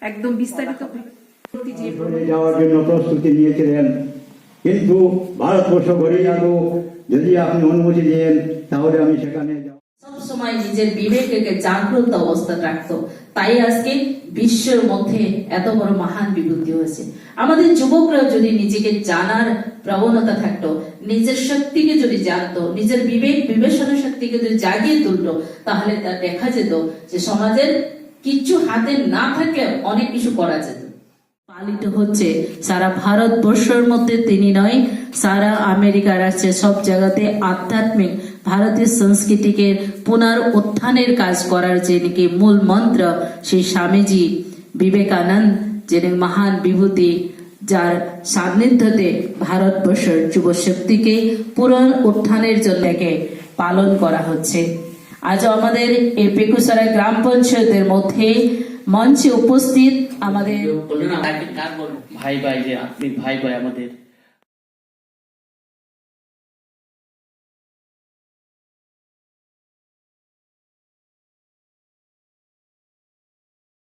একদম বিস্তারিত যাওয়ার জন্য প্রস্তুতি নিয়েছিলেন, কিন্তু ভারতবর্ষ ঘুরে যাবো, যদি আপনি অনুমতি দেন তাহলে আমি সেখানে যাব। সব সময় নিজের বিবেককে জাগ্রত অবস্থা রাখতো, তাই আজকে বিশ্বের মধ্যে এত বড় মহান বিভূতি হয়েছে। আমাদের যুবকরা যদি নিজেকে জানার প্রবণতা থাকতো, নিজের শক্তিকে যদি জানতো, নিজের বিবেক বিবেচনা শক্তিকে যদি জাগিয়ে তুলতো, তাহলে তা দেখা যেত যে সমাজের কিচ্ছু হাতে না থাকলে অনেক কিছু করা যেত। পালিত হচ্ছে সারা ভারতবর্ষের মধ্যে তিনি নয়, সারা আমেরিকার আছে সব জায়গাতে আধ্যাত্মিক ভারতীয় সংস্কৃতিকে পুনর উত্থানের কাজ করার যে নাকি মূল মন্ত্র, সেই স্বামীজি বিবেকানন্দ যিনি মহান বিভূতি, যার সান্নিধ্যতে ভারতবর্ষের যুব শক্তিকে পুনর উত্থানের জন্য পালন করা হচ্ছে। আজ আমাদের এই বেগুসরাই গ্রাম পঞ্চায়েতের মধ্যে মঞ্চে উপস্থিত আমাদের ভাই ভাই যে আপনি ভাই ভাই আমাদের